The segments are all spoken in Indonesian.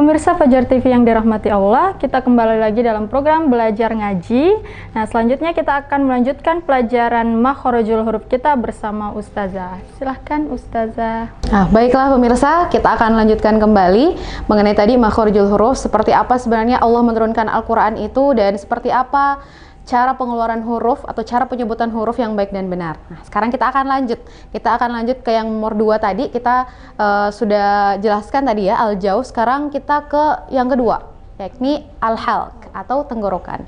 Pemirsa Fajar TV yang dirahmati Allah, kita kembali lagi dalam program Belajar Ngaji. Nah, selanjutnya kita akan melanjutkan pelajaran makhrajul huruf kita bersama Ustazah. Silahkan Ustazah. Nah, baiklah pemirsa, kita akan lanjutkan kembali mengenai tadi makhrajul huruf, seperti apa sebenarnya Allah menurunkan Al-Quran itu, dan seperti apa cara pengeluaran huruf atau cara penyebutan huruf yang baik dan benar. Nah, sekarang kita akan lanjut. Kita akan lanjut ke yang nomor 2 tadi. Kita sudah jelaskan tadi ya, al-jauz. Sekarang kita ke yang kedua, yakni al-halq atau tenggorokan.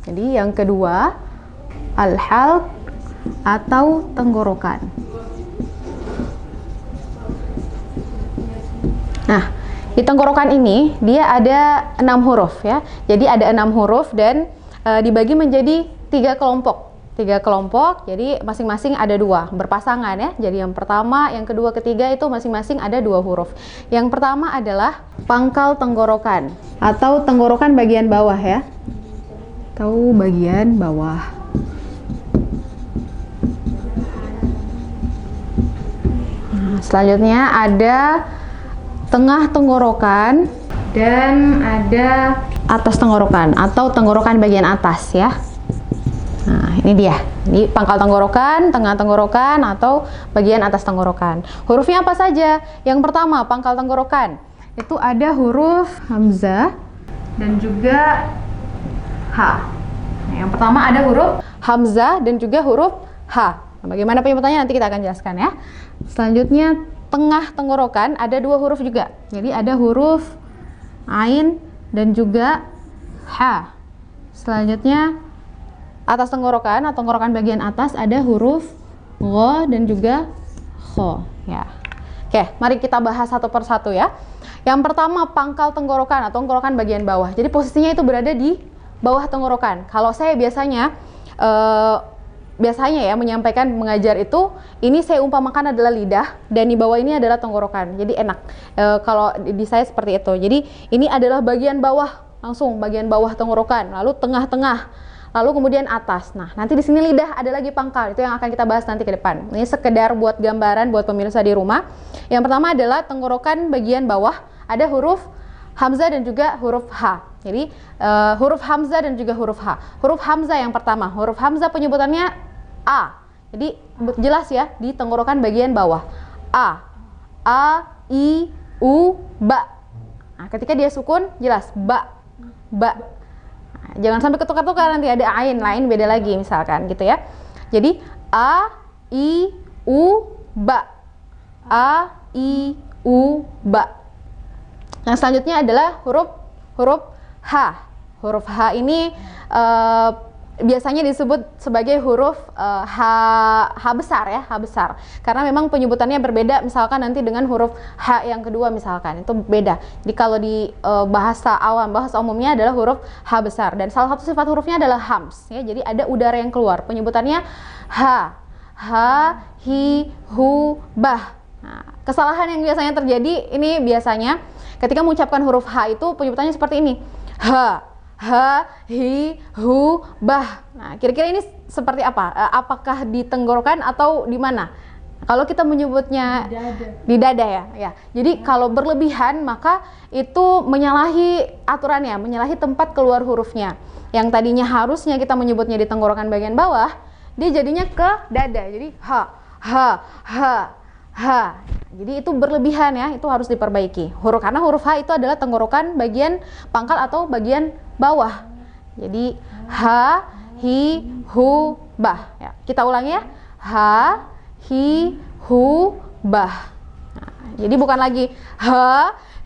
Jadi yang kedua, al-halq atau tenggorokan. Nah, di tenggorokan ini dia ada 6 huruf ya. Jadi ada 6 huruf dan dibagi menjadi 3 kelompok. 3 kelompok, jadi masing-masing ada 2, berpasangan ya. Jadi yang pertama, yang kedua, ketiga itu masing-masing ada 2 huruf. Yang pertama adalah pangkal tenggorokan atau tenggorokan bagian bawah ya. Atau bagian bawah. Nah, selanjutnya ada tengah tenggorokan dan ada atas tenggorokan atau tenggorokan bagian atas ya. Nah, ini dia. Ini pangkal tenggorokan, tengah tenggorokan atau bagian atas tenggorokan. Hurufnya apa saja? Yang pertama, pangkal tenggorokan. Itu ada huruf hamzah dan juga h. Nah, yang pertama ada huruf hamzah dan juga huruf h. Nah, bagaimana penyebutannya nanti kita akan jelaskan ya. Selanjutnya tengah tenggorokan ada 2 huruf juga. Jadi ada huruf ain dan juga ha. Selanjutnya atas tenggorokan atau tenggorokan bagian atas ada huruf gha dan juga kho ya. Oke, mari kita bahas satu persatu ya. Yang pertama pangkal tenggorokan atau tenggorokan bagian bawah. Jadi posisinya itu berada di bawah tenggorokan. Kalau saya biasanya ya menyampaikan mengajar itu, ini saya umpamakan adalah lidah dan di bawah ini adalah tenggorokan. Jadi enak kalau di saya seperti itu. Jadi ini adalah bagian bawah, langsung bagian bawah tenggorokan, lalu tengah-tengah, lalu kemudian atas. Nah, nanti di sini lidah ada lagi pangkal. Itu yang akan kita bahas nanti ke depan. Ini sekedar buat gambaran buat pemirsa di rumah. Yang pertama adalah tenggorokan bagian bawah, ada huruf hamzah dan juga huruf h. Jadi huruf hamzah dan juga huruf h. Huruf hamzah yang pertama, huruf hamzah penyebutannya a. Jadi jelas ya, di tenggorokan bagian bawah. A, i, u, ba. Nah, ketika dia sukun jelas ba. Nah, jangan sampai ketukar-tukar, nanti ada ain lain beda lagi misalkan gitu ya. Jadi a, i, u, ba. A, i, u, ba. Nah, selanjutnya adalah huruf H. Huruf H ini biasanya disebut sebagai huruf H besar ya, H besar. Karena memang penyebutannya berbeda, misalkan nanti dengan huruf H yang kedua misalkan, itu beda. Jadi kalau di bahasa umumnya adalah huruf H besar, dan salah satu sifat hurufnya adalah hams ya. Jadi ada udara yang keluar. Penyebutannya H, hi, hu, bah. Nah, kesalahan yang biasanya terjadi ini biasanya ketika mengucapkan huruf H itu penyebutannya seperti ini. H, hi, hu, bah. Nah, kira-kira ini seperti apa? Apakah di tenggorokan atau di mana? Kalau kita menyebutnya di dada ya. Jadi kalau berlebihan maka itu menyalahi aturannya, menyalahi tempat keluar hurufnya. Yang tadinya harusnya kita menyebutnya di tenggorokan bagian bawah, dia jadinya ke dada. Jadi ha. Jadi itu berlebihan ya, itu harus diperbaiki. Karena huruf H itu adalah tenggorokan bagian pangkal atau bagian bawah. Jadi H, hi, hu, bah. Ya, kita ulangi ya. H, hi, hu, bah. Nah, jadi bukan lagi H,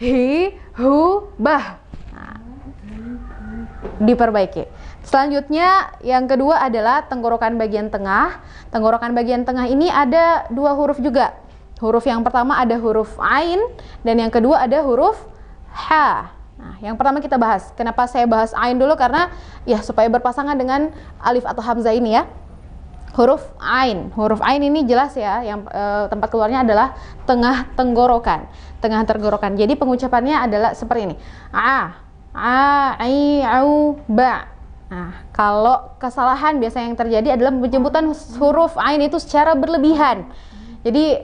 hi, hu, bah. Nah, diperbaiki. Selanjutnya yang kedua adalah tenggorokan bagian tengah. Tenggorokan bagian tengah ini ada 2 huruf juga. Huruf yang pertama ada huruf ain dan yang kedua ada huruf h. Nah, yang pertama kita bahas. Kenapa saya bahas ain dulu? Karena ya supaya berpasangan dengan alif atau hamzah ini ya. Huruf ain. Huruf ain ini jelas ya, yang tempat keluarnya adalah tengah tenggorokan. Tengah tenggorokan. Jadi pengucapannya adalah seperti ini. A, i, au, ba. Nah, kalau kesalahan biasanya yang terjadi adalah penyebutan huruf ain itu secara berlebihan. Jadi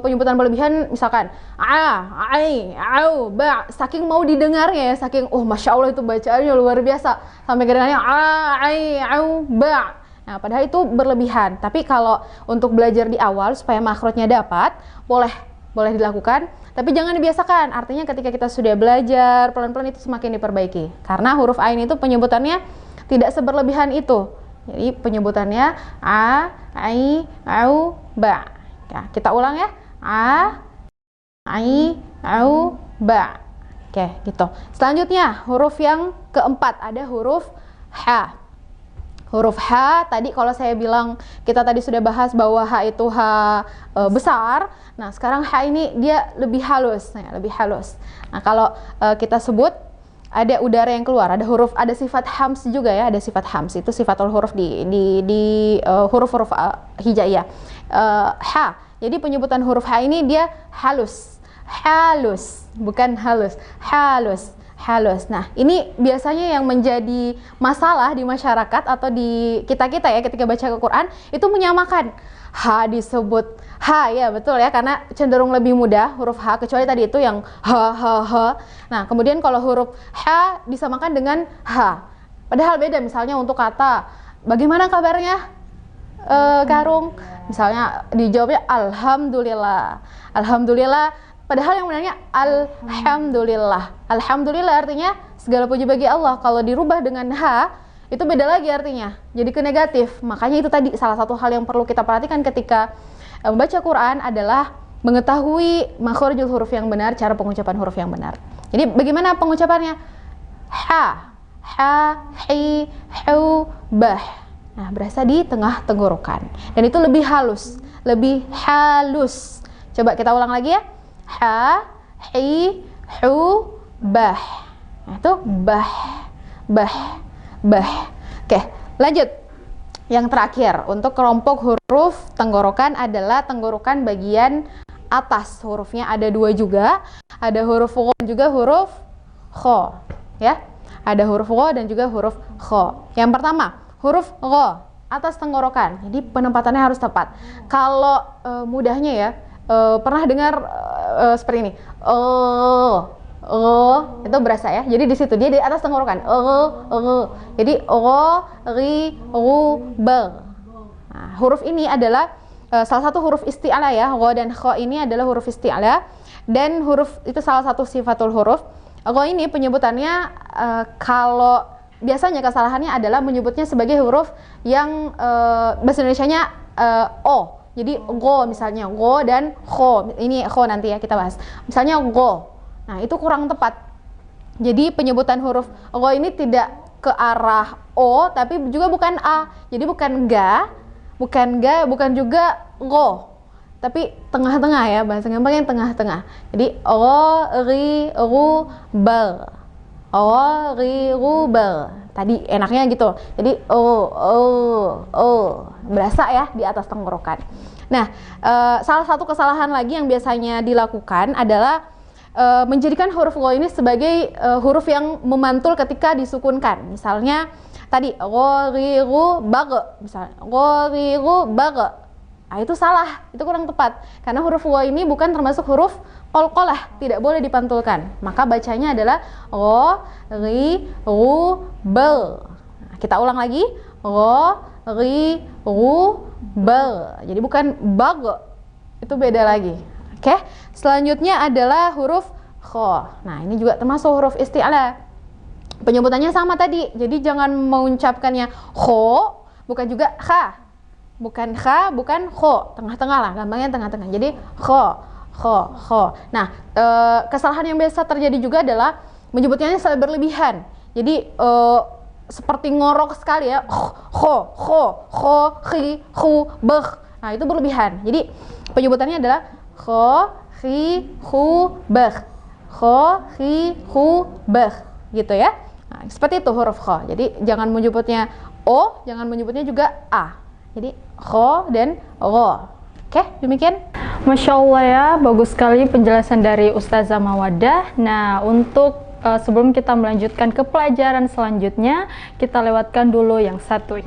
penyebutan berlebihan misalkan ai, au, ba, saking mau didengarnya ya, saking masya Allah itu bacaannya luar biasa sampai kedengarannya ai, au, ba. Nah, padahal itu berlebihan. Tapi kalau untuk belajar di awal supaya makhrajnya dapat, boleh dilakukan, tapi jangan dibiasakan. Artinya ketika kita sudah belajar pelan-pelan itu semakin diperbaiki. Karena huruf ain itu penyebutannya tidak seberlebihan itu. Jadi penyebutannya a, ai, au, ba. Ya, kita ulang ya. A, ai, au, ba. Oke, gitu. Selanjutnya huruf yang keempat ada huruf ha. Huruf H tadi kalau saya bilang kita tadi sudah bahas bahwa H itu H besar. Nah, sekarang H ini dia lebih halus, lebih halus. Nah, kalau kita sebut ada udara yang keluar, ada sifat hams juga ya, ada sifat hams. Itu sifatul huruf di huruf-huruf hijaiyah. H. Jadi penyebutan huruf H ini dia halus. Halus, bukan halus. Halus. Halus. Nah, ini biasanya yang menjadi masalah di masyarakat atau di kita-kita ya ketika baca Al-Quran itu menyamakan H disebut H ya, betul ya, karena cenderung lebih mudah huruf H, kecuali tadi itu yang H. Nah, kemudian kalau huruf H disamakan dengan H. Padahal beda, misalnya untuk kata bagaimana kabarnya Karung? Misalnya dijawabnya alhamdulillah. Alhamdulillah. Padahal yang benarnya alhamdulillah. Alhamdulillah artinya segala puji bagi Allah. Kalau dirubah dengan H, itu beda lagi artinya. Jadi ke negatif. Makanya itu tadi salah satu hal yang perlu kita perhatikan ketika membaca Quran adalah mengetahui makharijul huruf yang benar, cara pengucapan huruf yang benar. Jadi bagaimana pengucapannya? Ha, hi, hu, bah. Nah, berasa di tengah tenggorokan. Dan itu lebih halus, lebih halus. Coba kita ulang lagi ya. Ha, hi, hu, bah. Nah, itu bah. Oke, lanjut. Yang terakhir untuk kelompok huruf tenggorokan adalah tenggorokan bagian atas. Hurufnya ada dua juga. Ada huruf gho dan juga huruf kho. Ya, ada huruf gho dan juga huruf kho. Yang pertama, huruf gho atas tenggorokan. Jadi penempatannya harus tepat. Kalau mudahnya ya. Pernah dengar seperti ini, itu berasa ya. Jadi di situ dia di atas tenggorokan, jadi ri, ru, ber. Nah, huruf ini adalah salah satu huruf isti'ala ya. Gho dan kho ini adalah huruf isti'ala dan huruf itu salah satu sifatul huruf. Gho ini penyebutannya kalau biasanya kesalahannya adalah menyebutnya sebagai huruf yang bahasa Indonesianya o. Jadi go misalnya, go dan kho. Ini kho nanti ya kita bahas. Misalnya go. Nah, itu kurang tepat. Jadi penyebutan huruf go ini tidak ke arah o, tapi juga bukan a. Jadi bukan ga, bukan juga go. Tapi tengah-tengah ya, bahasa gampangnya tengah-tengah. Jadi o, ri, ru, bal. O, ri, ru, bal. Tadi enaknya gitu. Jadi berasa ya di atas tenggorokan. Nah, salah satu kesalahan lagi yang biasanya dilakukan adalah menjadikan huruf gho ini sebagai huruf yang memantul ketika disukunkan. Misalnya tadi gho, ri, ru, bag. Misalnya gho, ri, ru, bag. Nah, itu salah, itu kurang tepat. Karena huruf gho ini bukan termasuk huruf qalqalah, tidak boleh dipantulkan. Maka bacanya adalah gho, ri, ru, bal. Nah, kita ulang lagi. Gho, ri, ru, bal. Jadi bukan bag. Itu beda lagi. Oke. Selanjutnya adalah huruf kho. Nah, ini juga termasuk huruf isti'ala. Penyebutannya sama tadi. Jadi jangan mengucapkannya kho, bukan juga kha. Bukan kha, bukan kho. Tengah-tengah lah, gampangnya tengah-tengah. Jadi kho. Nah, kesalahan yang biasa terjadi juga adalah menyebutnya secara berlebihan. Jadi seperti ngorok sekali ya. Kho, khi, khu, beh. Nah, itu berlebihan. Jadi penyebutannya adalah kho, khi, khu, beh. Kho, khi, khu, beh. Gitu ya. Nah, seperti itu huruf kho. Jadi jangan menyebutnya o, jangan menyebutnya juga a. Jadi kho dan gho. Oke, demikian. Masya Allah ya, bagus sekali penjelasan dari Ustazah Mawaddah. Nah, untuk sebelum kita melanjutkan ke pelajaran selanjutnya, kita lewatkan dulu yang satu.